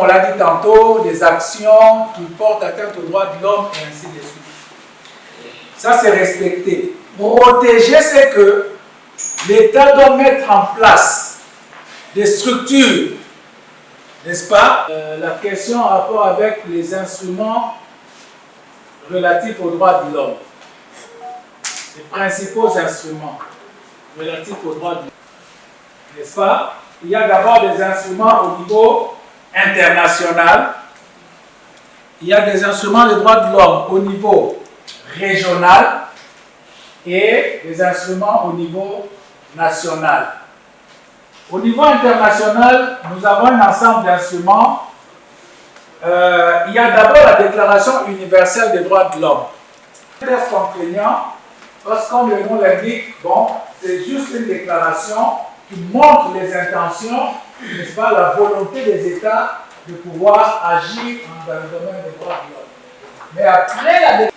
On l'a dit tantôt, des actions qui portent atteinte aux droits de l'homme et ainsi de suite. Ça, c'est respecté. Protéger, c'est que l'État doit mettre en place des structures, n'est-ce pas? La question en rapport avec les instruments relatifs aux droits de l'homme. Les principaux instruments relatifs aux droits de l'homme. N'est-ce pas? Il y a d'abord des instruments au niveau international. Il y a des instruments de droits de l'homme au niveau régional et des instruments au niveau national. Au niveau international, nous avons un ensemble d'instruments. Il y a d'abord la Déclaration universelle des droits de l'homme. C'est très contraignant parce que, comme le nom l'indique, bon, c'est juste une déclaration qui montre les intentions, n'est-ce pas, la volonté des États de pouvoir agir dans le domaine des droits de l'homme. Mais après la déclaration,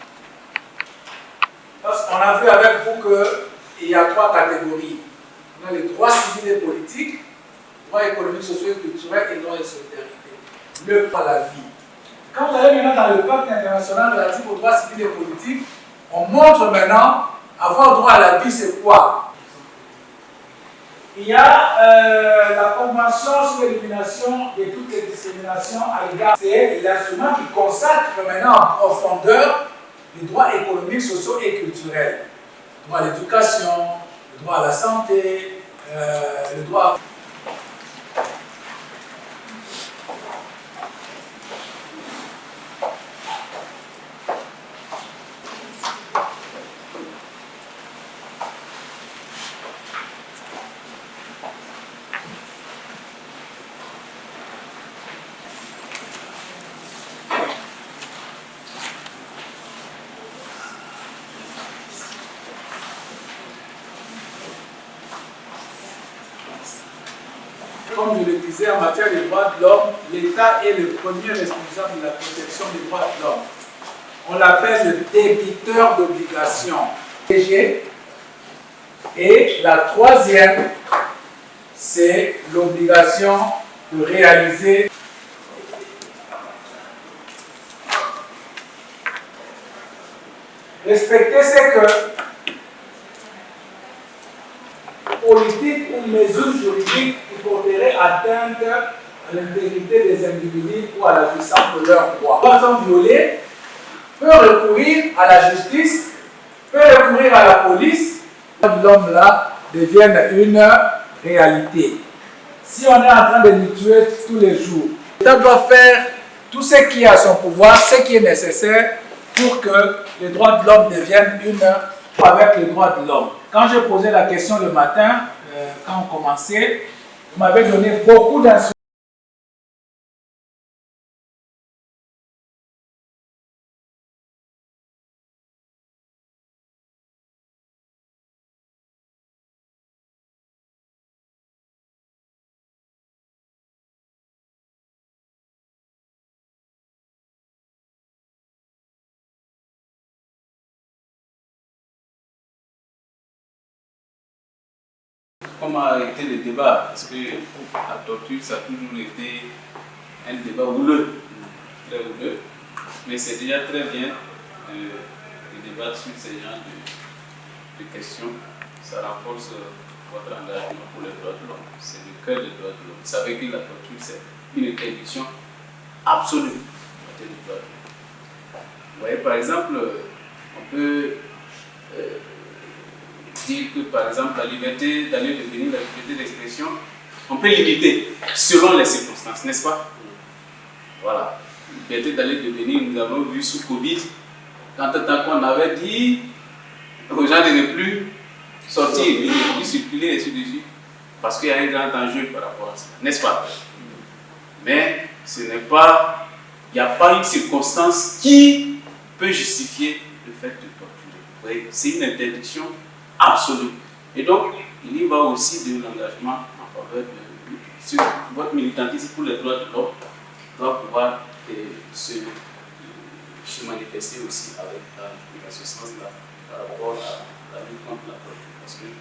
parce qu'on a vu avec vous qu'il y a trois catégories. On a les droits civils et politiques, droits économiques, sociaux et culturels et droits de solidarité. Le droit à la vie. Quand vous allez maintenant dans le pacte international relatif aux droits civils et politiques, on montre maintenant avoir droit à la vie, c'est quoi? Il y a la Convention sur l'élimination de toutes les discriminations à l'égard. C'est l'instrument qui consacre maintenant en profondeur les droits économiques, sociaux et culturels. Le droit à l'éducation, le droit à la santé, le droit à... Comme je le disais, en matière des droits de l'homme, l'État est le premier responsable de la protection des droits de l'homme. On l'appelle le débiteur d'obligations. Et la troisième, c'est l'obligation de réaliser respecter, c'est que politique ou mesure juridique qui porterait atteinte à l'intégrité des individus ou à la puissance de leurs droits. Quand on violé, peut recourir à la justice, peut recourir à la police. L'homme là devienne une réalité. Si on est en train de nous tuer tous les jours, l'État doit faire tout ce qui est à son pouvoir, ce qui est nécessaire pour que les droits de l'homme deviennent une avec les droits de l'homme. Quand j'ai posé la question le matin, quand on commençait, vous m'avez donné beaucoup d'instructions. Comment a été le débat? Parce que la torture, ça a toujours été un débat houleux, très houleux. Mais c'est déjà très bien de débattre sur ces genres de questions. Ça renforce votre engagement pour les droits de l'homme. C'est le cœur des droits de l'homme. Vous savez que la torture, c'est une interdiction absolue des droits de l'homme. Vous voyez, par exemple, on peut dire que, par exemple, la liberté d'aller et de venir, la liberté d'expression, on peut limiter selon les circonstances, n'est-ce pas? Voilà. La liberté d'aller et de venir, nous avons vu sous Covid, quand on avait dit aux gens de ne plus sortir, de ne plus circuler, et ainsi de suite, parce qu'il y a un grand enjeu par rapport à ça, n'est-ce pas? Mais ce n'est pas, il n'y a pas une circonstance qui peut justifier le fait de torturer. Vous voyez, c'est une interdiction absolue. Et donc, il y va aussi de l'engagement en faveur de votre militantisme pour les droits de l'homme doit pouvoir se manifester aussi avec dans ce sens-là par rapport à la lutte contre la torture. Parce qu'il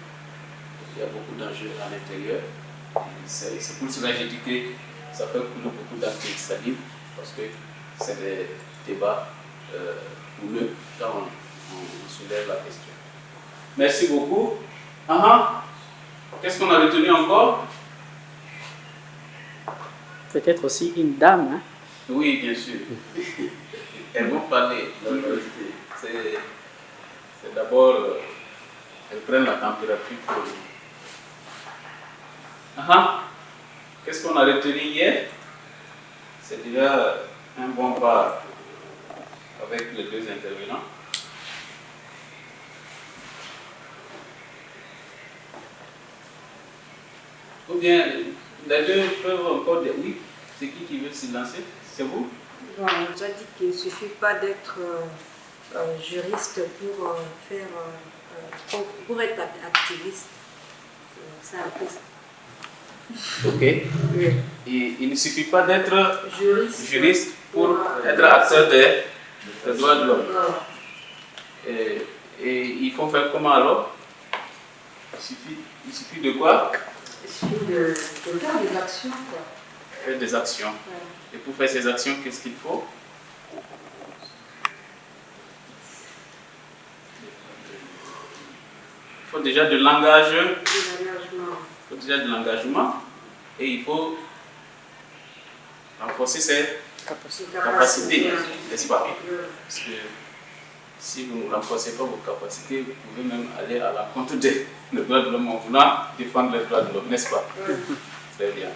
y a beaucoup d'enjeux à l'intérieur. C'est pour cela que j'ai dit que ça fait couler beaucoup d'encre de salive parce que c'est des débats houleux quand on soulève la question. Merci beaucoup. Qu'est-ce qu'on a retenu encore? Peut-être aussi une dame. Hein? Oui, bien sûr. Elles vont parler. C'est d'abord, elles prennent la température pour nous. Qu'est-ce qu'on a retenu hier? C'est déjà un bon pas avec les deux intervenants. Ou bien les deux peuvent encore dire oui. C'est qui veut se lancer? C'est vous? Bon, on nous a dit qu'il ne suffit pas d'être juriste pour être activiste. C'est un peu ça. Ok. Oui. Et il ne suffit pas d'être Juriste pour être acteur des droits de l'homme. Et il faut faire comment alors? Il suffit de quoi? Il suffit de faire des actions, quoi. Faire des actions. Ouais. Et pour faire ces actions, qu'est-ce qu'il faut? Il faut déjà de l'engagement. Il faut déjà de l'engagement. Et il faut renforcer ses capacités, n'est-ce pas? Parce que si vous ne renforcez pas vos capacités, vous pouvez même aller à l'encontre des droits de l'homme en voulant défendre les droits de l'homme, n'est-ce pas? Très bien.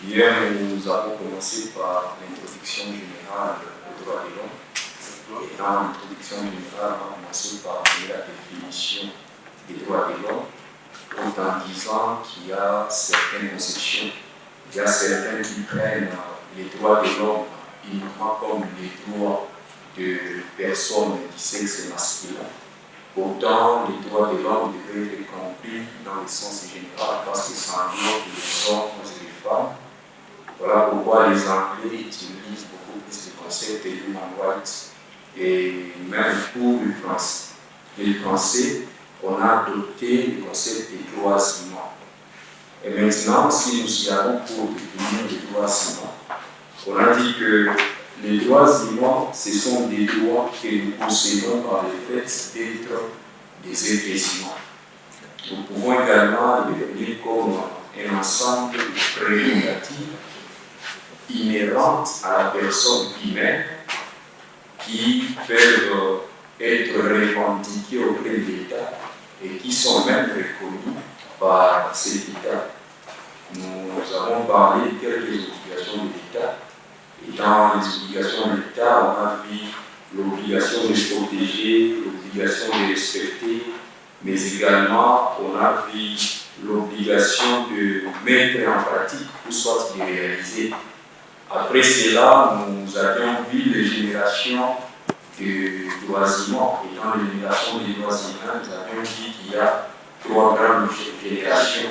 Hier, nous avons commencé par l'introduction générale des droits de l'homme. Et dans l'introduction générale, on a commencé par la définition des droits de l'homme, tout en disant qu'il y a certaines conceptions. Il y a certains qui prennent les droits de l'homme uniquement comme les droits de personnes du sexe masculin. Pourtant, les droits de l'homme devraient être compris dans le sens général parce que ça englobe les hommes et les femmes. Voilà pourquoi les Anglais utilisent beaucoup plus le concept de human rights. Et même pour le français, on a adopté le concept des droits humains. Et maintenant, si nous y allons pour définir les droits humains, on a dit que les droits humains, ce sont des droits que nous possédons par le fait d'être des êtres humains. Nous pouvons également les définir comme un ensemble de prérogatives inhérentes à la personne humaine qui peuvent être revendiquées auprès de l'État et qui sont même reconnues par cet État. Nous avons parlé de quelques obligations de l'État. Et dans les obligations de l'État, on a vu l'obligation de se protéger, l'obligation de respecter, mais également on a vu l'obligation de mettre en pratique ou soit de réaliser. Après cela, nous avions vu les générations de droits humains. Et dans les générations des droits humains, nous avions dit qu'il y a 3 grandes générations.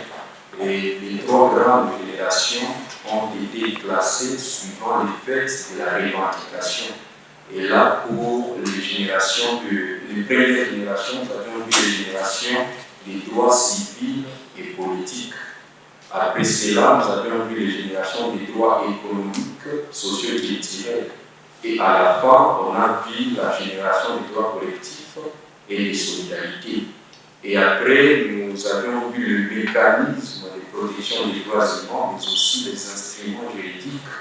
Et les 3 grandes générations ont été classées suivant les faits de la revendication. Et là, pour les premières générations, nous avions vu les générations des droits civils et politiques. Après cela, nous avions vu les générations des droits économiques, socio-culturels. Et à la fin, on a vu la génération des droits collectifs et des solidarités. Et après, nous avions vu le mécanisme de protection des droits humains, mais aussi les instruments juridiques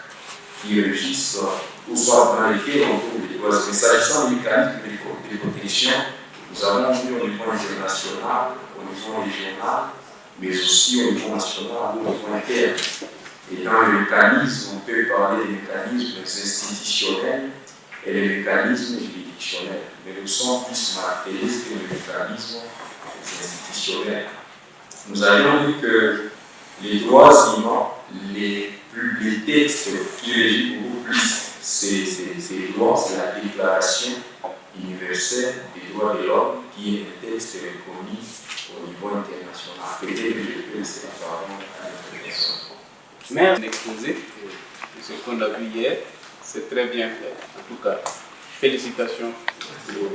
qui régissent, ou soit dans lesquels on trouve les droits humains. S'agissant du mécanisme de protection, nous avons vu au niveau international, au niveau régional, mais aussi au niveau national, au niveau interne. Et dans le mécanisme, on peut parler des mécanismes institutionnels et des mécanismes juridictionnels. Mais nous sommes plus matérialistes que les mécanismes institutionnels. Nous avions dit que les droits humains, les textes qui régissent beaucoup plus ces droits, c'est la Déclaration universelle des droits de l'homme, qui est un texte reconnu au niveau international. Peut-être que je peux laisser la parole à l'intervention. Merci. Exposé de ce qu'on a vu hier, c'est très bien fait. En tout cas, félicitations pour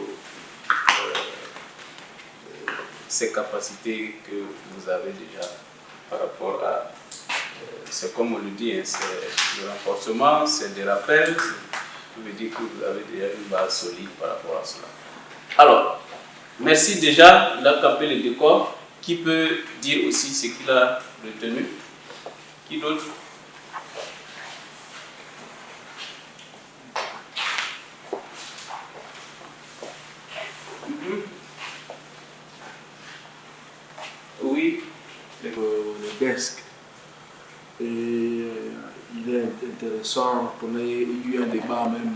ces capacités que vous avez déjà par rapport à c'est comme on le dit, hein, c'est le renforcement, c'est des rappels. Je veux dire que vous avez déjà une base solide par rapport à cela. Alors, merci déjà, il a campé le décor. Qui peut dire aussi ce qu'il a retenu? Qui d'autre? Oui. Le desk. Et il est intéressant qu'on ait eu un débat même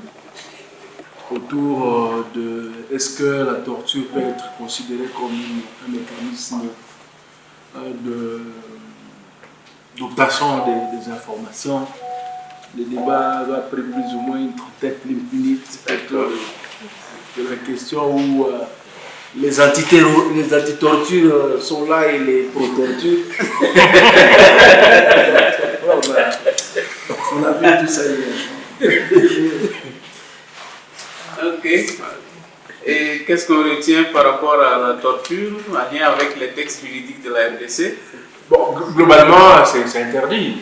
autour de est-ce que la torture peut être considérée comme un mécanisme d'obtention des informations. Le débat va prendre plus ou moins une trentaine de minutes. C'est la question où les anti-tortures sont là et les pro-tortures. On a vu tout ça hier. Ok. Et qu'est-ce qu'on retient par rapport à la torture, en lien avec les textes juridiques de la RDC? Bon, globalement, c'est interdit.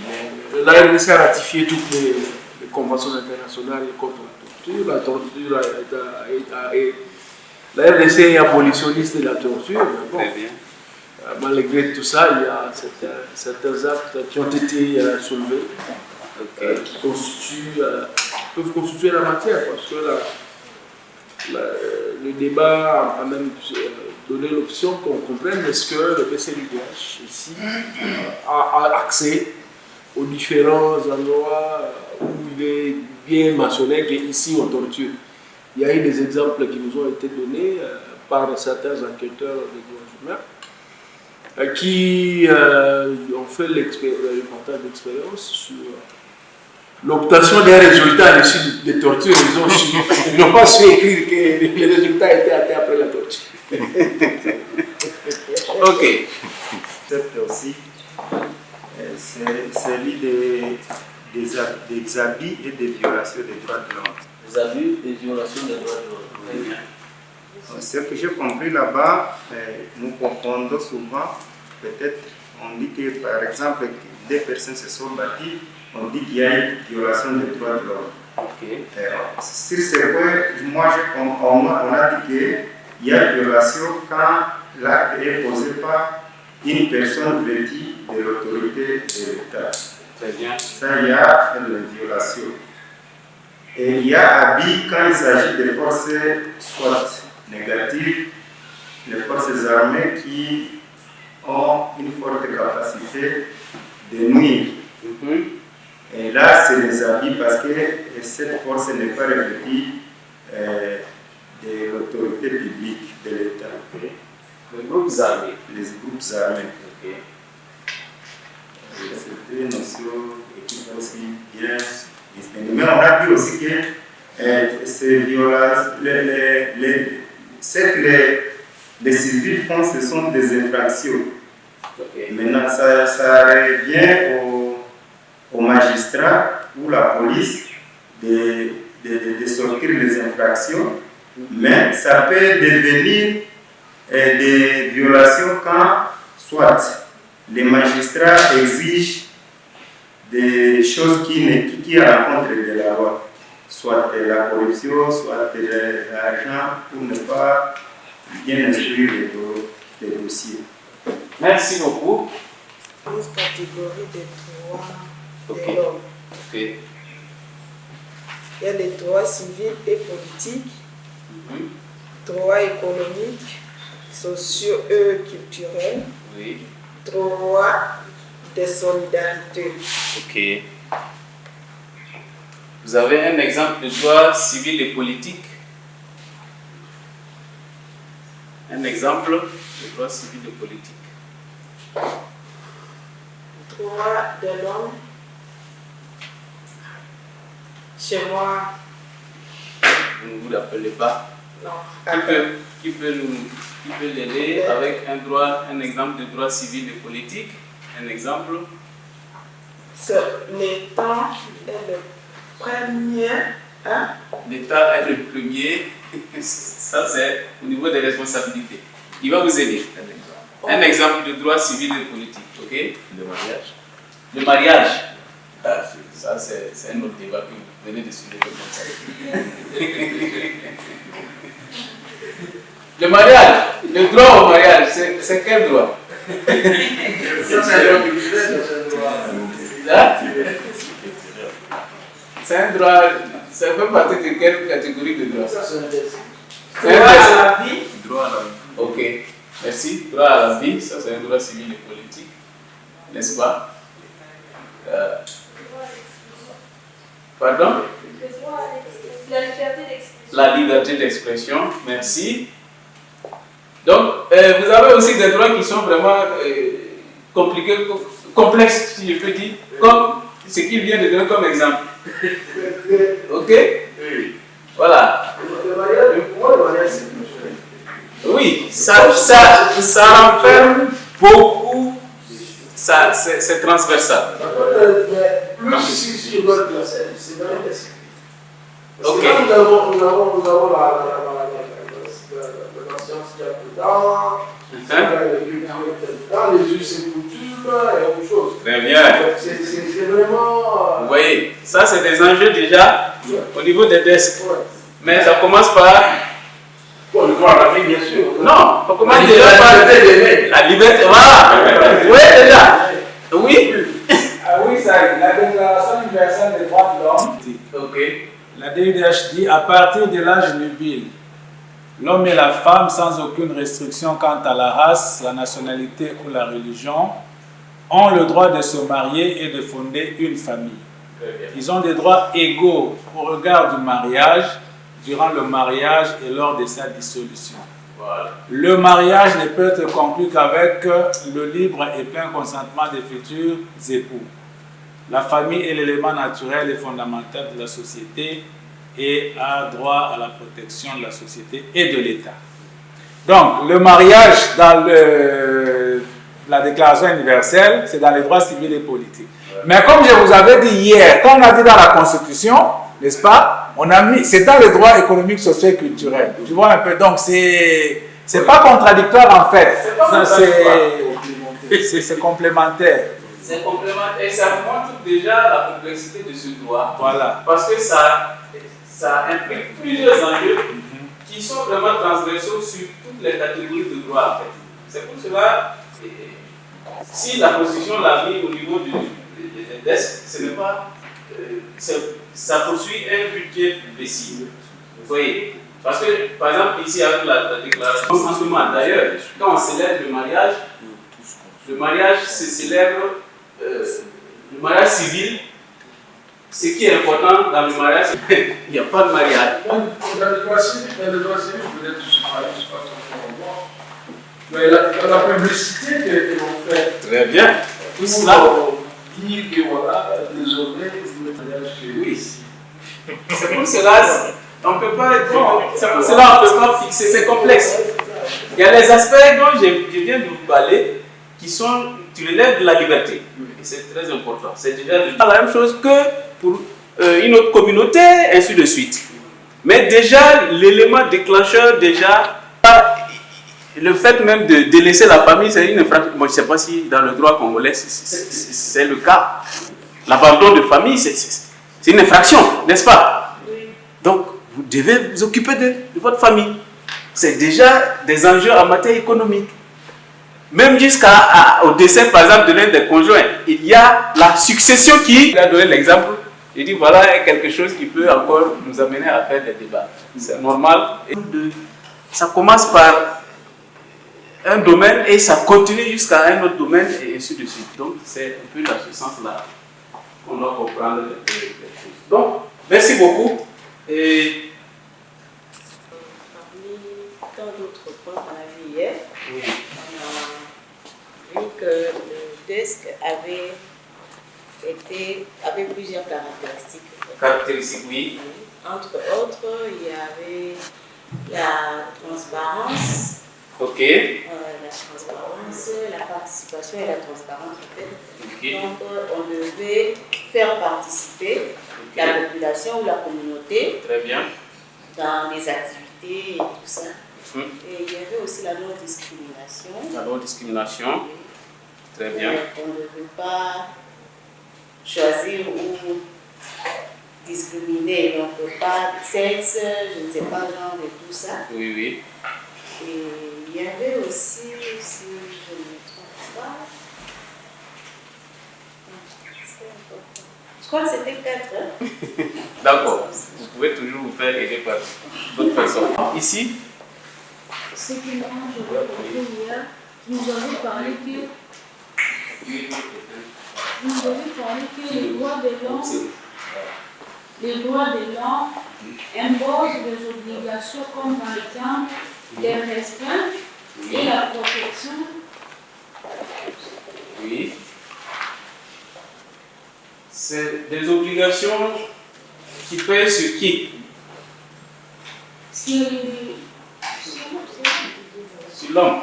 La RDC a ratifié toutes les conventions internationales contre la torture. La torture la RDC est abolitionniste de la torture. Bon, très bien. Malgré tout ça, il y a certains actes qui ont été soulevés, qui peuvent constituer la matière, parce que le débat a même donné l'option qu'on comprenne est-ce que le PCLUDH ici a accès aux différents endroits où il est bien mentionné qu'ici on torture. Il y a eu des exemples qui nous ont été donnés par certains enquêteurs des droits humains qui ont fait le partage d'expérience sur l'obtention des résultats à l'issue des tortures. Ils n'ont pas su écrire que les résultats étaient atteints après la torture. Ok. Peut-être aussi, c'est l'idée des abus et des violations des droits de l'homme. Des abus et violations des droits de l'homme. Très bien. Ce que j'ai compris là-bas, nous confondons souvent, peut-être, on dit que par exemple, des personnes se sont battues, on dit qu'il y a une violation des droits de l'homme. Ok. Sur ce point, moi, on a dit qu'il y a violation quand l'acte est posé par une personne vêtue de l'autorité de l'État. Très bien. Ça, il y a une violation. Et il y a abus quand il s'agit de forces soit négatives, les forces armées qui ont une forte capacité de nuire. Et là, c'est les abus parce que cette force n'est pas revêtue de l'autorité publique de l'État. Les groupes armés. Les groupes armés. Ok. C'est une notion qui faut aussi bien distinguer. Mais on a dit aussi que ces violences, ce que les civils font, ce sont des infractions. Okay. Maintenant, ça revient aux magistrats ou la police de sortir les infractions, mais ça peut devenir des violations quand soit les magistrats exigent des choses qui rencontrent de la loi, soit de la corruption, soit de l'argent, pour ne pas bien instruire les dossiers. Merci beaucoup. Une catégorie des droits Ok. de l'homme. Ok. Il y a les droits civils et politiques, droits économiques, sociaux et culturels, Oui. droits de solidarité. Ok. Vous avez un exemple de droit civil et politique? Un exemple de droit civil et politique. Droits de l'homme. Chez moi, Vous ne vous l'appelez pas? non. Qui peut l'aider avec un exemple de droit civil et politique? Un exemple? L'État est le premier. Hein? L'État est le premier. Ça, c'est au niveau des responsabilités. Il va vous aider. Un exemple de droit civil et politique, ok? Le mariage. Le mariage, ça c'est un autre débat que vous venez de soulever comme ça. Le mariage, le droit au mariage, c'est quel droit? C'est un droit, ça fait partie de quelle catégorie de droit? Droit à la vie. Droit à la vie. Ok, merci. Droit à la vie, ça c'est un droit civil et politique, n'est-ce pas? Pardon? La liberté d'expression, merci. Donc, vous avez aussi des droits qui sont vraiment compliqués, complexes, si je peux dire, comme ce qu'il vient de donner comme exemple. Ok? Voilà. Oui, ça renferme beaucoup, c'est transversal. Plus si je dois le placer, c'est dans les textes. Ok. Là, nous avons la science qu'il y a dedans, dans les us et coutumes et autre chose. Très bien. C'est vraiment. Vous voyez, ça c'est des enjeux déjà au niveau des desks. Mais ça commence par. Bon, le droit à la vie, bien sûr. Non, on commence déjà par la liberté. Voilà. Oui, déjà. Oui. Ah oui, ça, la Déclaration universelle des droits de l'homme. Ok. La DUDH dit à partir de l'âge nubile, l'homme et la femme, sans aucune restriction quant à la race, la nationalité ou la religion, ont le droit de se marier et de fonder une famille. Ils ont des droits égaux au regard du mariage, durant le mariage et lors de sa dissolution. Voilà. Le mariage ne peut être conclu qu'avec le libre et plein consentement des futurs époux. La famille est l'élément naturel et fondamental de la société et a droit à la protection de la société et de l'État. Donc, le mariage dans la Déclaration universelle, c'est dans les droits civils et politiques. Mais comme je vous avais dit hier, comme on a dit dans la Constitution, n'est-ce pas, on a mis, c'est dans les droits économiques, sociaux et culturels. Tu vois un peu, donc c'est pas contradictoire en fait. C'est complémentaire. C'est complémentaire et ça montre déjà la complexité de ce droit. Voilà. Parce que ça implique plusieurs enjeux qui sont vraiment transversaux sur toutes les catégories de droit en fait. C'est pour cela, si la Constitution l'a mis au niveau des desks, ce n'est pas. Ça poursuit un but qui est précis. Vous voyez? Parce que, par exemple, ici avec la déclaration consentement, d'ailleurs, quand on célèbre le mariage se célèbre. Le mariage civil, ce qui est important dans le mariage, il n'y a pas de mariage. Dans le droit civil, peut-être je ne sais pas trop. Mais la publicité que l'on fait. Très bien. Tout cela dire que voilà, désormais, le mariage oui. C'est pour cela, on ne peut pas c'est pour cela on ne peut pas fixer, c'est complexe. Il y a les aspects dont je viens de vous parler qui sont, tu relèves de la liberté. Et c'est très important. C'est déjà la même chose que pour une autre communauté, ainsi de suite. Mais déjà, l'élément déclencheur, déjà, le fait même de délaisser la famille, c'est une infraction. Moi, je ne sais pas si dans le droit congolais, c'est le cas. L'abandon de famille, c'est une infraction, n'est-ce pas? Donc, vous devez vous occuper de votre famille. C'est déjà des enjeux en matière économique. Même jusqu'au décès, par exemple, de l'un des conjoints, il y a la succession qui... Il a donné l'exemple, il dit voilà quelque chose qui peut encore nous amener à faire des débats. C'est normal. Ça commence par un domaine et ça continue jusqu'à un autre domaine et ainsi de suite. Donc, c'est un peu dans ce sens-là qu'on doit comprendre les choses. Donc, merci beaucoup. Et... Parmi tant d'autres points qu'on a vu hier, on a vu que le desk avait plusieurs caractéristiques. Caractéristiques, oui. Entre autres, il y avait la transparence. Ok. La transparence, la participation et la transparence en fait. Okay. Donc on devait faire participer la population ou la communauté Très bien. dans les activités et tout ça. Et il y avait aussi la non-discrimination. La non-discrimination. Très bien. On ne veut pas choisir ou discriminer, donc pas sexe, je ne sais pas, genre et tout ça. Oui, oui. Et il y avait aussi, si je ne me trompe pas, je crois que c'était 4. Hein? D'accord. Vous pouvez toujours vous faire aider par d'autres personnes. Ici, Ce qui me rend hier, nous avons parlé que les droits de l'homme imposent des obligations comme par exemple les restreintes et la protection. oui. C'est des obligations qui pèsent sur qui? Sur l'homme.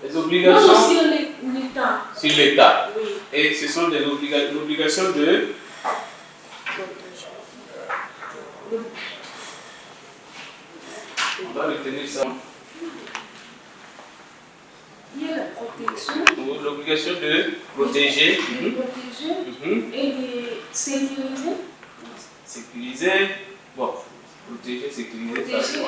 Les obligations non, sur l'État. sur l'État. Oui. Et ce sont des obligations de... On va retenir ça. Il y a la protection. L'obligation de protéger. De protéger et de sécuriser. Sécuriser. Bon, protéger, sécuriser. Protéger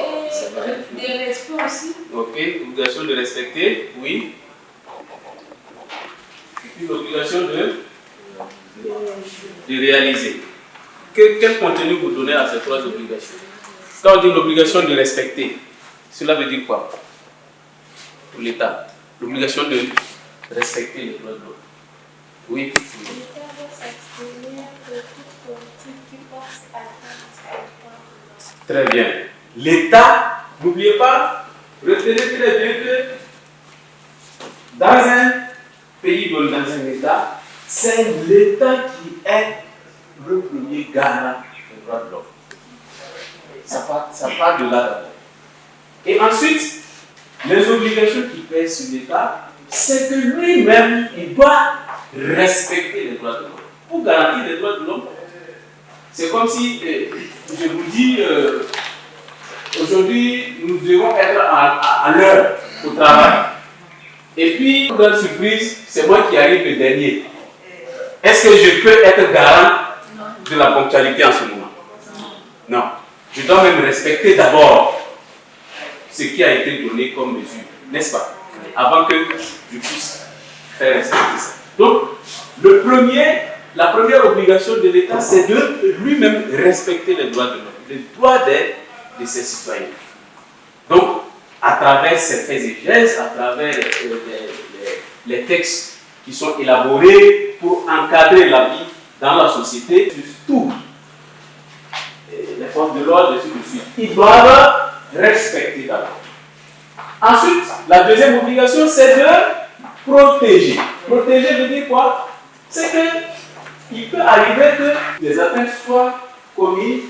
et des respects aussi. Ok, obligation de respecter, oui. Et puis l'obligation de réaliser. Quel contenu vous donnez à ces trois obligations? Quand on dit l'obligation de respecter, cela veut dire quoi pour l'État? L'obligation de respecter les droits de l'homme. Oui. L'État doit s'abstenir de toute politique qui porte atteinte aux droits de l'homme. Très bien. L'État, n'oubliez pas, retenez très bien que dans un pays, dans un État, c'est l'État qui est le premier garant des droits de l'homme. Ça part de là d'abord. Et ensuite, les obligations qui pèsent sur l'État, c'est que lui-même, il doit respecter les droits de l'homme. Pour garantir les droits de l'homme, c'est comme si, je vous dis, aujourd'hui, nous devons être à l'heure au travail. Et puis, grande surprise, c'est moi qui arrive le dernier. Est-ce que je peux être garant de la ponctualité en ce moment? Non. Je dois même respecter d'abord ce qui a été donné comme mesure, n'est-ce pas? Avant que je puisse faire respecter ça. Donc, la première obligation de l'État, c'est de lui-même respecter les droits de l'homme, les droits de ses citoyens. Donc, à travers ces faits et gestes, à travers les textes qui sont élaborés pour encadrer la vie dans la société, surtout les forces de l'ordre, et ainsi de suite, ils doivent respecter d'abord. Ensuite, la deuxième obligation, c'est de protéger. Protéger veut dire quoi? C'est qu'il peut arriver que des atteintes soient commises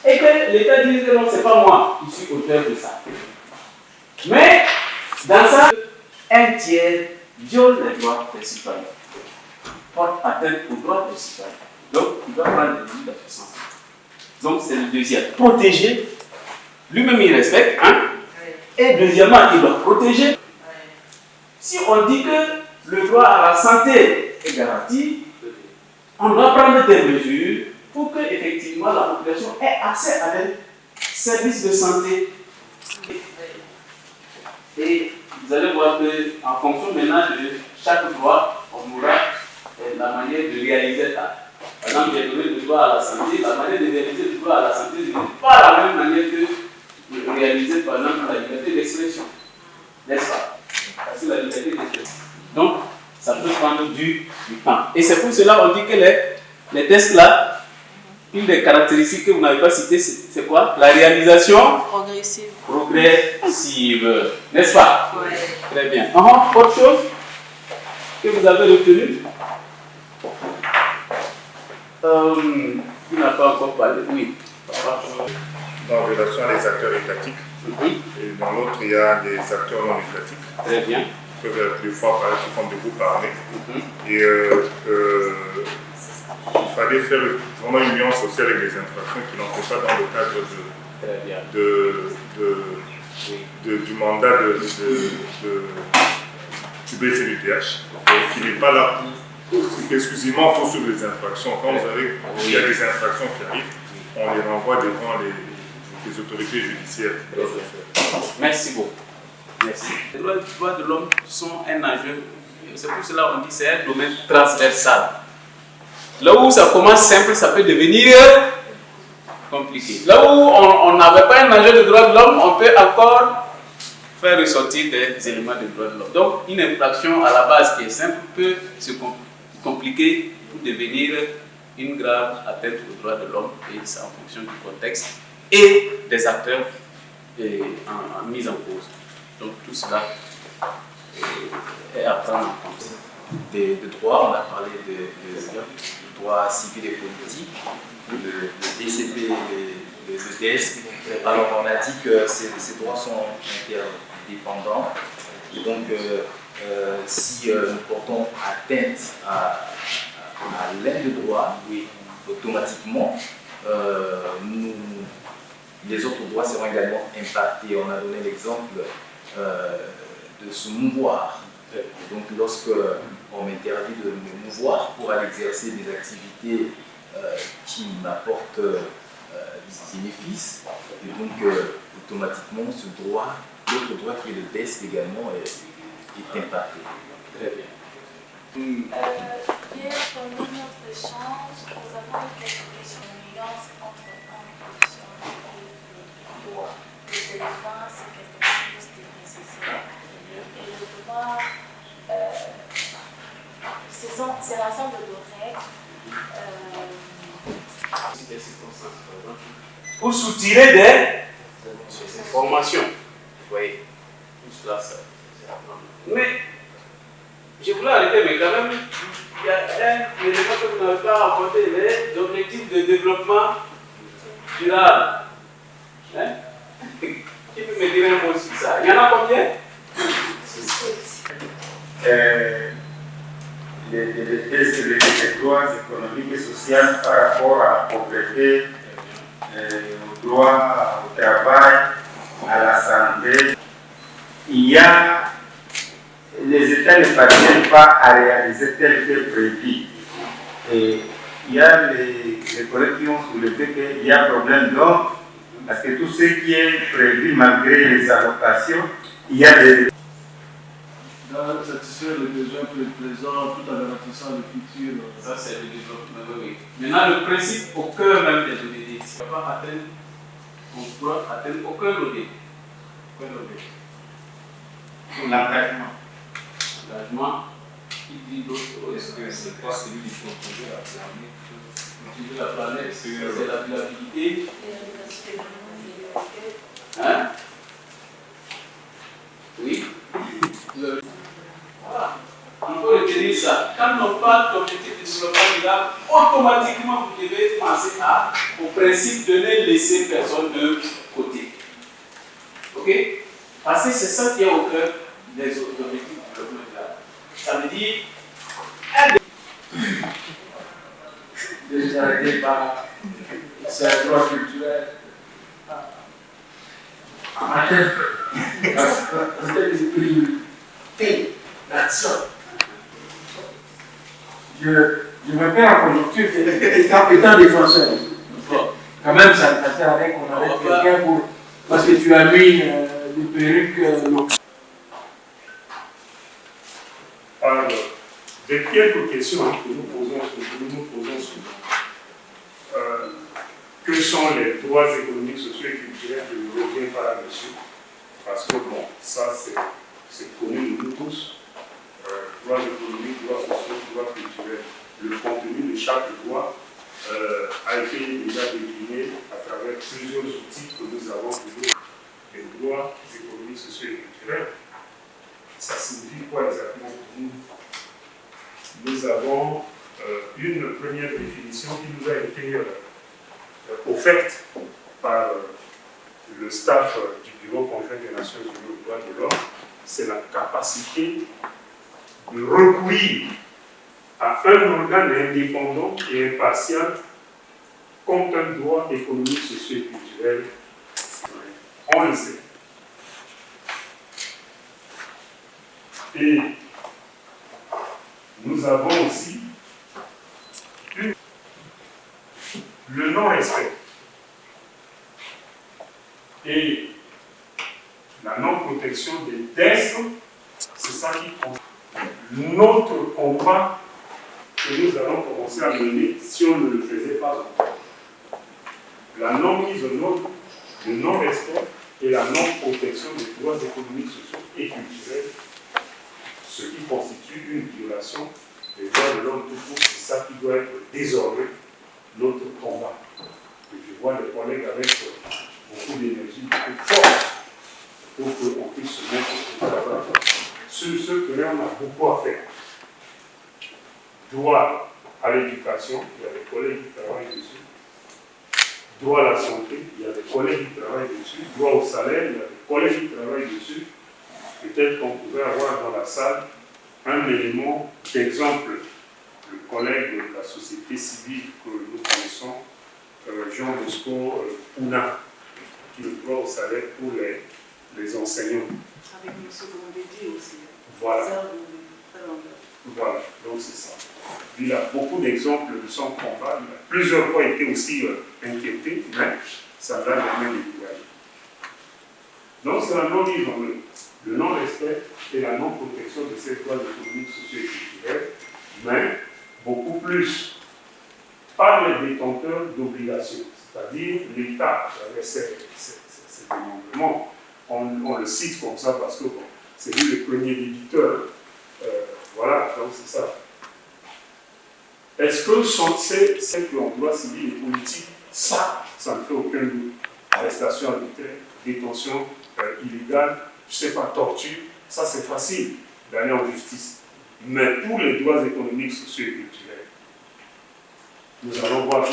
et que l'État dise que non, c'est pas moi qui suis auteur de ça. Mais, dans ça, un tiers viole les droits des citoyens, porte atteinte aux droits des citoyens. Donc, il doit prendre des mesures dans ce sens. Donc, c'est le deuxième. Protéger, lui-même il respecte, hein? Et deuxièmement, il doit protéger. Si on dit que le droit à la santé est garanti, on doit prendre des mesures pour que, effectivement, la population ait accès à des services de santé. Et vous allez voir qu'en fonction maintenant de chaque droit, on aura la manière de réaliser ça. Par exemple, j'ai donné le droit à la santé, la manière de réaliser le droit à la santé n'est pas la même manière que de réaliser, par exemple, la liberté d'expression. N'est-ce pas? Parce que la liberté d'expression. Donc, ça peut prendre du temps. Et c'est pour cela qu'on dit que les tests là, une des caractéristiques que vous n'avez pas citées, c'est quoi? La réalisation progressive. N'est-ce pas? Ouais. Très bien. Autre chose que vous avez retenu? Qui n'a pas encore parlé? Oui. Dans relation à des acteurs étatiques, et dans l'autre, il y a des acteurs non étatiques. Très bien. Qui peuvent des fois apparaître sous forme de groupes armés. Et il fallait faire vraiment une nuance aussi avec les infractions qui n'entrent pas dans le cadre du mandat du BCDTH, qui n'est pas là exclusivement pour sur les infractions. Quand vous avez, il y a des infractions qui arrivent, on les renvoie devant les autorités judiciaires. Merci beaucoup. Merci. Les droits de l'homme sont un enjeu, c'est pour cela qu'on dit que c'est un domaine transversal. Là où ça commence simple, ça peut devenir compliqué. Là où on n'avait pas un enjeu de droits de l'homme, on peut encore faire ressortir des éléments de droits de l'homme. Donc, une infraction à la base qui est simple peut se compliquer pour devenir une grave atteinte aux droits de l'homme, et c'est en fonction du contexte et des acteurs en mise en cause. Donc, tout cela est à prendre en compte. Des droits, on a parlé de droits civils et politiques, le DCP et le DS. Alors on a dit que ces droits sont interdépendants. Et donc si nous portons atteinte à l'un des droits, oui, automatiquement, les autres droits seront également impactés. On a donné l'exemple de se mouvoir. Et donc lorsque on m'interdit de me mouvoir pour aller exercer des activités qui m'apportent des bénéfices, et donc automatiquement ce droit, l'autre droit qui est le DES également est impacté. Très bien. Hier, pendant notre échange, nous avons eu quelques questions nuances entre imposition et droit. Le téléphone, c'est quelque chose de nécessaire. Et le droit, c'est l'ensemble de règles. Pour soutirer des informations. Vous voyez, tout cela, ça. Mais, je voulais arrêter, mais quand même, il y a un élément que vous n'avez pas apporté, les objectifs de développement durable. Hein? Qui peut me dire un mot sur ça? Il y en a combien? Les droits économiques et sociaux par rapport à la pauvreté, aux droits au travail, à la santé. Il y a, les États ne parviennent pas à réaliser tel que prévu. Et il y a les collègues qui ont soulevé qu'il y a problème donc, parce que tout ce qui est prévu malgré les allocations, il y a des... Satisfaire les besoins présents tout en garantissant le futur. Ça, c'est le développement, oui. Maintenant, le principe au cœur même des ODD, on ne peut pas atteindre, on doit atteindre aucun ODD. Pour l'engagement. L'engagement, qui dit d'autres. Est-ce que c'est pas celui du protéger la planète? Protéger la planète, c'est la viabilité. Hein? Oui. Voilà. Il faut retenir ça. Quand on parle d'objectif de développement durable, automatiquement vous devez penser au principe de ne laisser personne de côté. Ok? Parce que c'est ça qui est au cœur des objectifs de développement durable. Ça veut dire déjà aidé par c'est un droit culturel. Je me mets en conjoncture étant défenseur. Quand même, ça sert à rien qu'on arrête quelqu'un pour. Parce que tu as mis des perruques. Alors, des quelques questions que nous posons souvent. Que sont les droits économiques, sociaux et culturels? Je ne reviens pas là-dessus. Parce que bon, ça c'est connu de nous tous. Droits économiques, droits sociaux, droits culturels. Le contenu de chaque droit a été déjà décliné à travers plusieurs outils que nous avons toujours. Les droits économiques, sociaux et culturels. Ça signifie quoi exactement pour nous? Nous avons une première définition qui nous a été offerte par le staff du Bureau conjoint des Nations Unies aux droits de l'homme. C'est la capacité de recourir à un organe indépendant et impartial contre un droit économique, social et culturel. On le sait. Et nous avons aussi le non-respect et la non-protection des textes, c'est ça qui compte. Notre combat que nous allons commencer à mener si on ne le faisait pas encore. La non-mise en œuvre, le non-respect et la non-protection des droits économiques, sociaux et culturels, ce qui constitue une violation des droits de l'homme tout court, c'est ça qui doit être désormais notre combat. Et je vois les collègues avec beaucoup d'énergie, beaucoup de force, pour qu'on puisse se mettre au travail sur ce que là on a beaucoup à faire. Droit à l'éducation, il y a des collègues qui travaillent dessus. Droit à la santé, il y a des collègues qui travaillent dessus. Droit au salaire, il y a des collègues qui travaillent dessus. Peut-être qu'on pourrait avoir dans la salle un élément d'exemple. Le collègue de la société civile que nous connaissons, Jean Bosco Pouna, qui est le droit au salaire pour les enseignants. Avec M. Gondedi aussi. Voilà. Voilà, donc c'est ça. Il a beaucoup d'exemples de son combat. Il a plusieurs fois été aussi inquiété, mais ça va jamais décourager. Donc c'est la non-mise en œuvre, le non-respect et la non-protection de ces droits économiques, sociaux et culturels, mais beaucoup plus par les détenteurs d'obligations, c'est-à-dire l'État. Cet amendement, on le cite comme ça parce que bon, c'est lui le premier débiteur. Voilà, donc c'est ça. Est-ce que c'est que l'emploi civil et politique, ça ne fait aucun doute. Arrestation arbitraire, détention illégale, je ne sais pas, torture, ça c'est facile d'aller en justice. Mais pour les droits économiques, sociaux et culturels, nous allons voir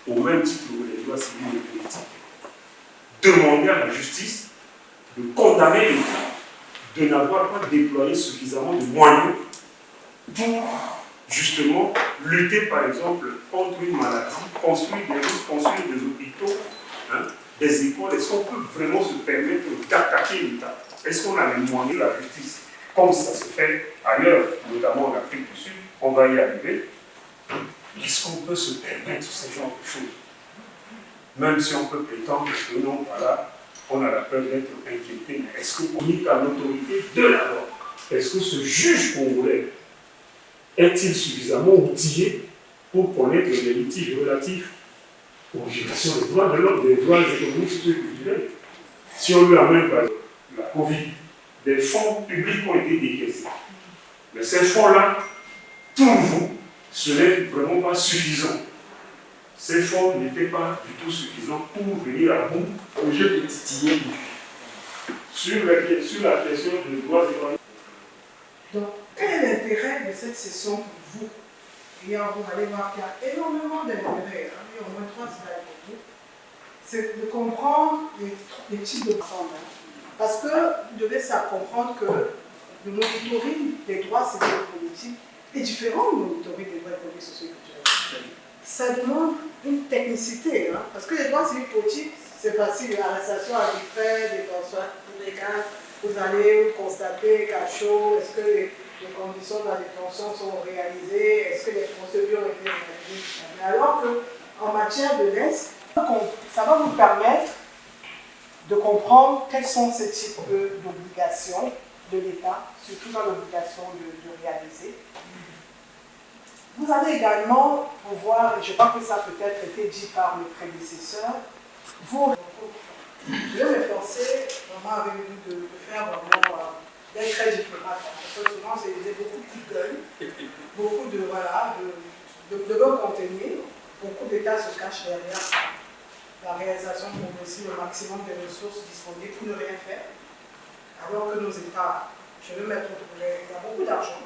au même titre que les droits civils et politiques, demander à la justice de condamner l'État de n'avoir pas déployé suffisamment de moyens pour justement lutter par exemple contre une maladie, construire des routes, construire des hôpitaux, des écoles. Est-ce qu'on peut vraiment se permettre d'attaquer l'État? Est-ce qu'on a les moyens de la justice, comme ça se fait ailleurs, notamment en Afrique du Sud? On va y arriver. Est-ce qu'on peut se permettre ce genre de choses? Même si on peut prétendre que non, voilà, on a la peur d'être inquiété, mais est-ce qu'on communique à l'autorité de la loi? Est-ce que ce juge congolais est-il suffisamment outillé pour connaître les litiges relatifs aux violations des droits de l'homme, des droits économiques, sociaux et culturels? Si on lui amène par exemple la Covid, des fonds publics ont été décaissés. Mais ces fonds-là, pour vous, ce n'est vraiment pas suffisant. Ces fonds n'étaient pas du tout suffisants pour venir à bout au jeu de titiller sur la question des droits économiques. Donc, quel est l'intérêt de cette session pour vous? Et vous allez voir qu'il y a énormément d'intérêt, il y a au moins 3 slides pour vous. C'est de comprendre les types de personnes. Parce que vous devez comprendre que le monitoring des droits civils et politiques est différent du monitoring des droits économiques, sociaux et culturels. Ça demande une technicité, parce que les droits civils et politiques, c'est facile, arrestation arbitraire, détention illégale. Vous allez constater qu'à chaud, est-ce que les conditions de la détention sont réalisées, est-ce que les procédures ont été réalisées. Mais alors qu'en matière de l'Est, ça va vous permettre de comprendre quels sont ces types d'obligations de l'État, surtout dans l'obligation de réaliser. Vous allez également pouvoir, et je crois que ça a peut-être été dit par mes prédécesseurs, je vais m'efforcer vraiment avec vous de faire vraiment d'être très diplomate. Parce que souvent, c'est beaucoup de gueule, beaucoup de me contenir. Beaucoup d'États se cachent derrière la réalisation progressive, le maximum des ressources disponibles pour ne rien faire. Alors que nos États, je vais mettre il y a beaucoup d'argent.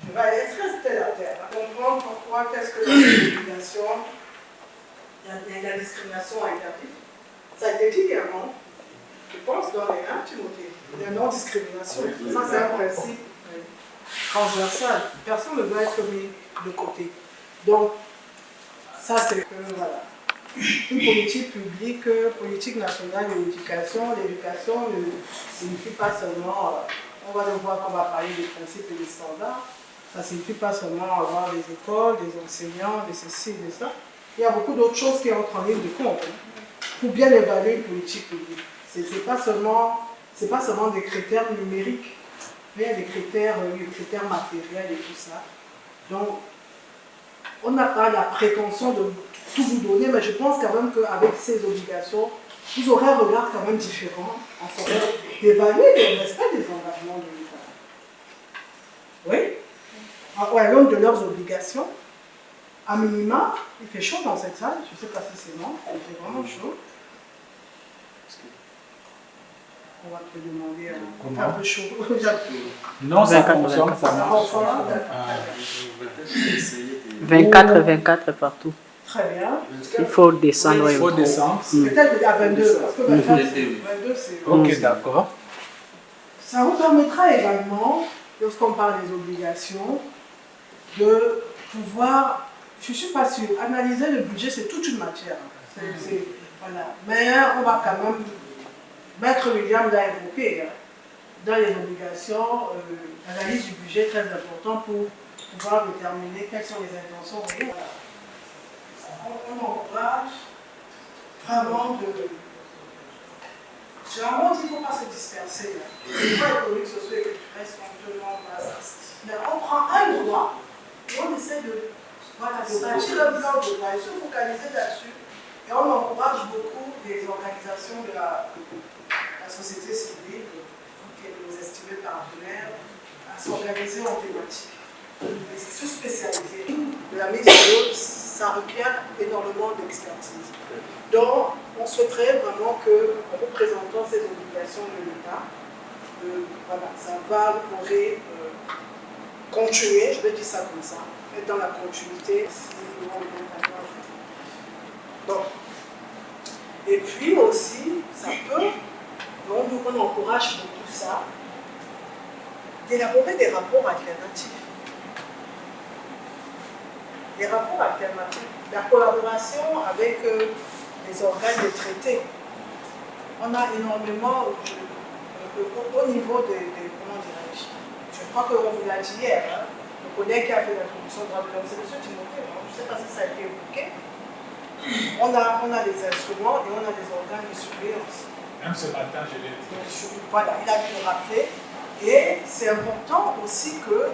Je vais aller très terre à terre, comprendre pourquoi, qu'est-ce que la discrimination, la discrimination interdite. Ça a été dit également, je pense, dans les 1 Timothée, la non-discrimination. Ça, c'est un principe transversal. Personne ne doit être mis de côté. Donc, ça, c'est voilà. Une politique publique, politique nationale de l'éducation. L'éducation ne signifie pas seulement, on va devoir qu'on va parler des principes et des standards. Ça ne signifie pas seulement avoir des écoles, des enseignants, de ceci, de ça. il y a beaucoup d'autres choses qui entrent en ligne de compte pour bien évaluer une politique publique. Ce n'est pas seulement des critères numériques, mais il y a des critères matériels et tout ça. Donc, on n'a pas la prétention de tout vous donner, mais je pense quand même qu'avec ces obligations, vous aurez un regard quand même différent en sorte d'évaluer le respect des engagements de l'État. Oui, à l'aune de leurs obligations, à minima, il fait chaud dans cette salle, je ne sais pas si c'est moi, il fait vraiment chaud. On va te demander, on fait un peu chaud. Non, ça fonctionne, ça marche. 24 partout. Très bien. Il faut descendre. Il faut descendre. Peut-être à 22, parce que 22 c'est... Ok, d'accord. Ça vous permettra également, lorsqu'on parle des obligations, de pouvoir, je ne suis pas sûre, analyser le budget, c'est toute une matière. Voilà. Mais on va quand même, Maître William l'a évoqué, dans les obligations, l'analyse du budget est très important pour pouvoir déterminer quelles sont les intentions. Voilà. On encourage vraiment de... Généralement, il ne faut pas se disperser. Les droits économiques, sociaux et culturels sont tellement vastes. Mais on prend un droit et on essaie de bâtir un plan de droit et se focaliser là-dessus. Et on encourage beaucoup les organisations de la société civile, qui est nos estimés partenaires, à s'organiser en thématique. Et se spécialiser. La mise en œuvre, ça requiert énormément d'expertise. Donc, on souhaiterait vraiment qu'en représentant ces obligations de l'État, voilà, ça pourrait continuer, je vais dire ça comme ça, être dans la continuité. Bon. Et puis aussi, ça peut, donc on encourage pour tout ça, d'élaborer des rapports alternatifs. Des rapports alternatifs, la collaboration avec les organes de traité. On a énormément, au niveau comment dirais-je, je crois qu'on vous l'a dit hier, hein, le collègue qui a fait l'introduction de droit de l'homme, c'est M. Timothée, je ne sais pas si ça a été évoqué. On a des instruments et on a des organes de surveillance. Même ce matin, je l'ai dit. Voilà, il a dû le rappeler. Et c'est important aussi que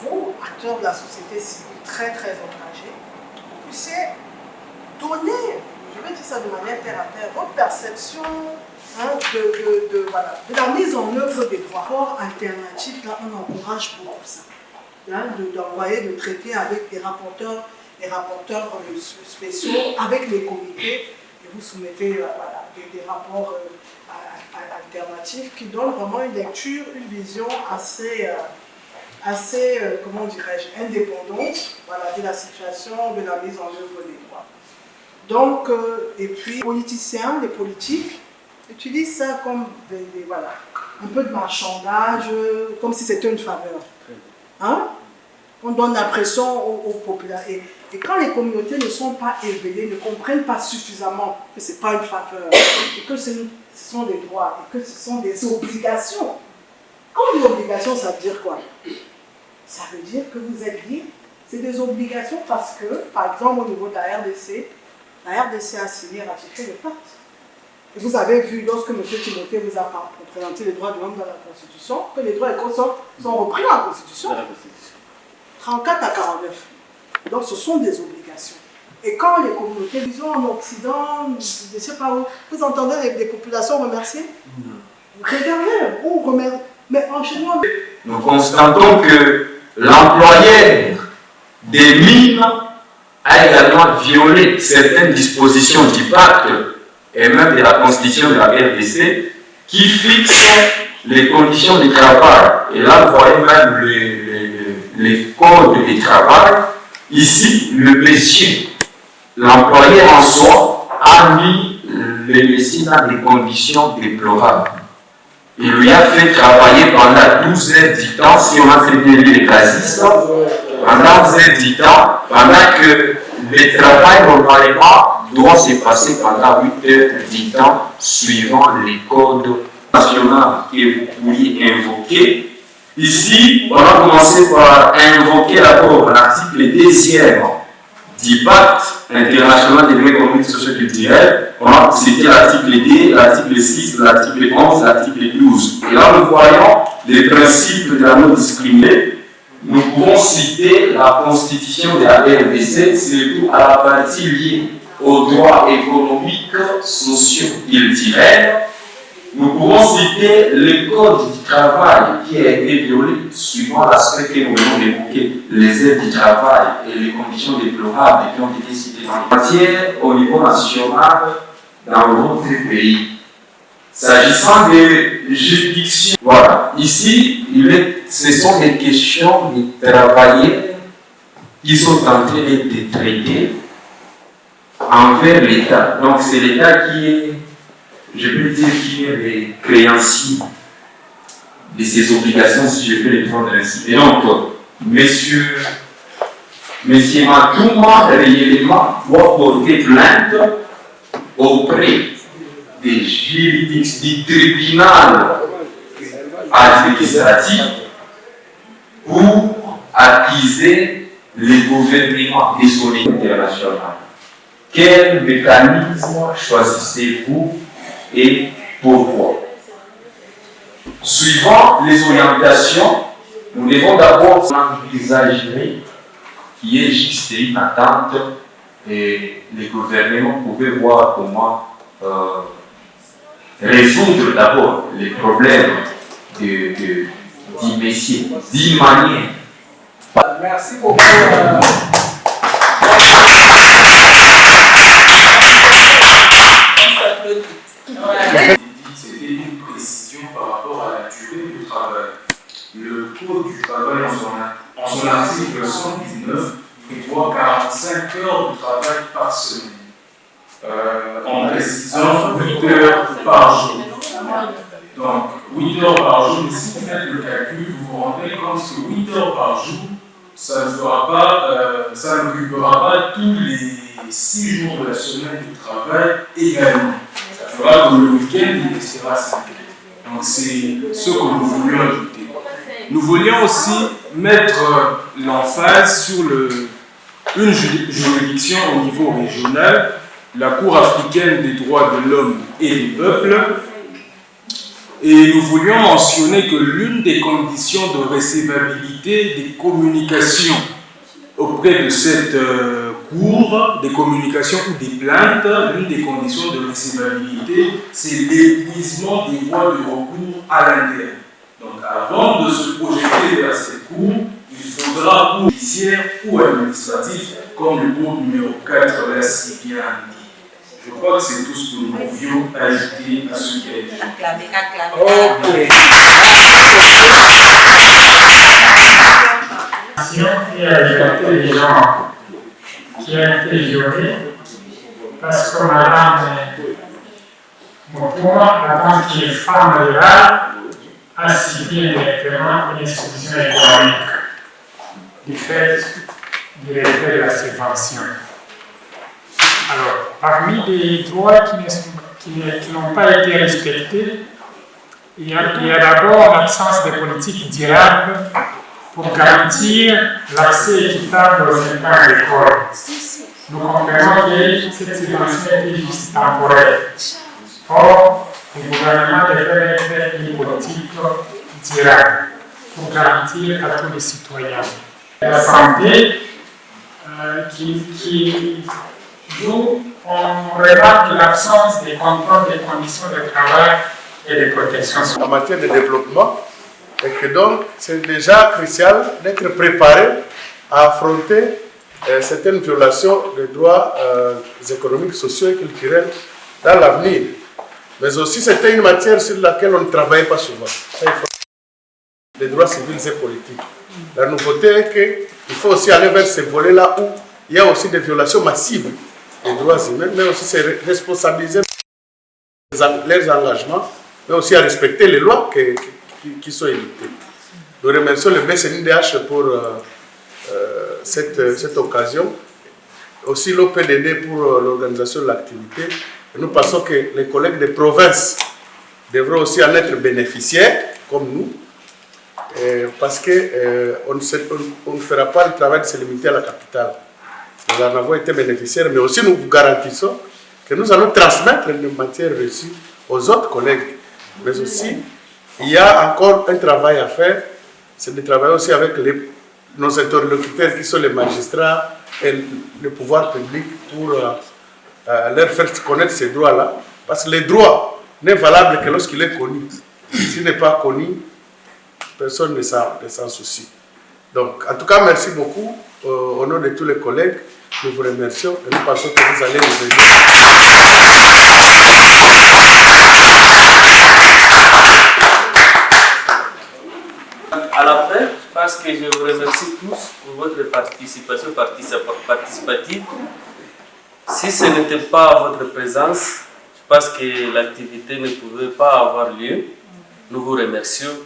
vous, acteurs de la société civile très très engagés, vous puissiez donner, je vais dire ça de manière terre à terre, votre perception de la mise en œuvre des droits. Rapport alternatif, là on encourage beaucoup ça. D'envoyer le traité avec des rapporteurs spéciaux, avec les comités, et vous soumettez des rapports alternatifs qui donnent vraiment une lecture, une vision assez comment dirais-je, indépendante, voilà, de la situation, de la mise en œuvre des droits. Donc, et puis, les politiciens, les politiques, utilisent ça comme un peu de marchandage, comme si c'était une faveur. Hein? On donne l'impression aux populations. Et quand les communautés ne sont pas éveillées, ne comprennent pas suffisamment que ce n'est pas une faveur, et que ce sont des droits, et que ce sont des obligations. Quand on dit obligation, ça veut dire quoi? Ça veut dire que vous êtes libre. C'est des obligations parce que, par exemple, au niveau de la RDC a signé et ratifié le pacte. Et vous avez vu, lorsque M. Timothée vous a présenté les droits de l'homme dans la Constitution, que les droits sont repris dans la Constitution. 34 à 49. Donc ce sont des obligations. Et quand les communautés, disons en Occident, je ne sais pas où, vous entendez des populations remercier? Regardez, on remercie. Mais en chinois... Nous constatons que l'employeur des mines a également violé certaines dispositions du pacte et même de la constitution de la RDC qui fixent les conditions de travail. Et là, vous voyez même les codes de travail. Ici, le monsieur, l'employeur en soi, a mis le monsieur dans des conditions déplorables. Il lui a fait travailler pendant 12 heures du temps, si on a fait bien lu les classes, pendant 12 heures du temps, pendant que le travail normalement doit se passer pendant 8 heures du temps, suivant les codes nationaux que vous pourriez invoquer. Ici, on a commencé par invoquer d'abord l'article 2e du pacte international des droits économiques, sociaux et culturels, on a cité l'article D, l'article 6, l'article 11, l'article 12. Et là, nous voyons les principes de la non-discrimination. Nous pouvons citer la constitution de la RDC, surtout à la partie liée aux droits économiques, sociaux et culturels. Nous pouvons citer le code du travail qui a été violé suivant l'aspect que nous venons d'évoquer, les aides du travail et les conditions déplorables qui ont été citées en matière au niveau national dans notre pays. S'agissant des juridictions, voilà, ici, ce sont des questions de travailleurs qui sont en train d'être traitées envers l'État. Donc c'est l'État qui est, je peux dire, qui est le créancier de ces obligations, si je peux les prendre ainsi. Et donc, monsieur Matouma, réellement, doit porter plainte auprès des juridictions du tribunal administratif pour accuser les gouvernements des solides internationales. Quel mécanisme choisissez-vous et pourquoi? Suivant les orientations, nous devons d'abord envisager qui est juste une attente et les gouvernements pouvaient voir comment résoudre d'abord les problèmes du métier, d'une manière. Merci beaucoup. C'était une précision par rapport à la durée du travail. Le Code du travail, en son article 119, prévoit 45 heures de travail par semaine, en précisant 8 heures par jour. Donc, 8 heures par jour, si vous faites le calcul, vous vous rendez compte que 8 heures par jour, ça ne occupera pas tous les 6 jours de la semaine de travail également. Ça fera que le week-end, il restera 5 heures. Donc, c'est ce que nous voulions ajouter. Nous voulions aussi mettre l'emphase sur une juridiction au niveau régional, la Cour africaine des droits de l'homme et du peuple. Et nous voulions mentionner que l'une des conditions de recevabilité des communications auprès de cette Cour, des communications ou des plaintes, l'une des conditions de recevabilité, c'est l'épuisement des voies de recours à l'interne. Donc avant de se projeter vers cette Cour, il faudra, pour judiciaire ou administratif, comme le cours numéro 4 l'a si bien dit. Je crois que c'est tout ce que nous pouvions ajouter à ce qui a été dit. Ok. Qui a liberté des gens qui a été violée parce que Madame Mokuma, en tant que femme rurale, a subi directement une exclusion économique du fait du retrait de la subvention. Alors, parmi les droits qui n'ont pas été respectés, il y a d'abord l'absence de politique durable pour garantir l'accès équitable aux enfants d'école. Nous comprenons que cette subvention était juste temporaire. Or, le gouvernement devrait faire une politique durable pour garantir à tous les citoyens. La santé, d'où on remarque l'absence de contrôle des conditions de travail et de protection. En matière de développement, et que donc c'est déjà crucial d'être préparé à affronter certaines violations des droits économiques, sociaux et culturels dans l'avenir. Mais aussi c'était une matière sur laquelle on ne travaillait pas souvent. Les droits civils et politiques. La nouveauté est qu'il faut aussi aller vers ces volets-là où il y a aussi des violations massives des droits humains, mais aussi se responsabiliser leurs engagements, mais aussi à respecter les lois qui sont édictées. Nous remercions le BCNDH pour cette occasion, aussi l'OPDD pour l'organisation de l'activité. Et nous pensons que les collègues des provinces devraient aussi en être bénéficiaires, comme nous, parce qu'on ne fera pas le travail de se limiter à la capitale. nous en avons été bénéficiaires, mais aussi nous vous garantissons que nous allons transmettre les matières reçues aux autres collègues. Mais aussi, il y a encore un travail à faire, c'est de travailler aussi avec nos interlocuteurs qui sont les magistrats et le pouvoir public pour leur faire connaître ces droits-là. Parce que le droit n'est valable que lorsqu'il est connu. S'il n'est pas connu, personne ne s'en soucie. Donc, en tout cas, merci beaucoup. Au nom de tous les collègues, nous vous remercions et nous pensons que vous allez nous aider. À la fin, je pense que je vous remercie tous pour votre participation participative. Si ce n'était pas votre présence, je pense que l'activité ne pouvait pas avoir lieu. Nous vous remercions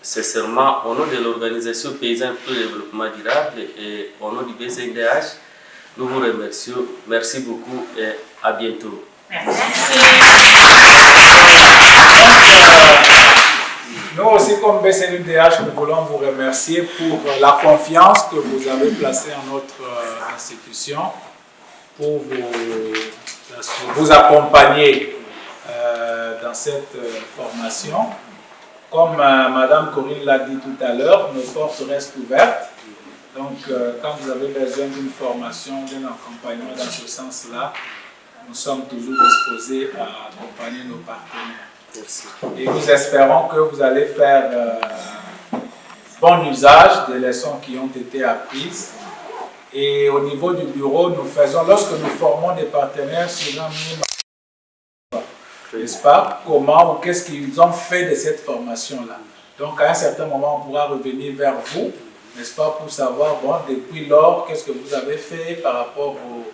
sincèrement au nom de l'Organisation Paysanne pour le Développement Durable et au nom du BCNDH. Nous vous remercions. Merci beaucoup et à bientôt. Nous aussi, comme BCNDH, nous voulons vous remercier pour la confiance que vous avez placée en notre institution, pour vous accompagner dans cette formation. Comme Madame Corinne l'a dit tout à l'heure, nos portes restent ouvertes. Donc, quand vous avez besoin d'une formation, d'un accompagnement dans ce sens-là, nous sommes toujours disposés à accompagner nos partenaires. Merci. Et nous espérons que vous allez faire bon usage des leçons qui ont été apprises. Et au niveau du bureau, nous faisons, lorsque nous formons des partenaires sur un minimum, n'est-ce pas, comment ou qu'est-ce qu'ils ont fait de cette formation-là. Donc, à un certain moment, on pourra revenir vers vous, n'est-ce pas, pour savoir, bon, depuis lors, qu'est-ce que vous avez fait par rapport au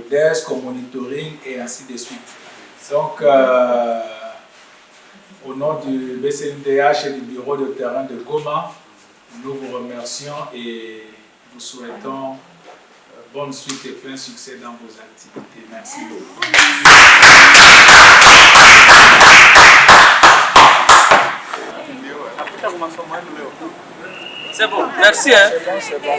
desk, au monitoring et ainsi de suite. Donc, au nom du BCNDH et du bureau de terrain de Goma, nous vous remercions et vous souhaitons bonne suite et plein succès dans vos activités. Merci beaucoup. C'est bon, merci. Hein? C'est bon, c'est bon.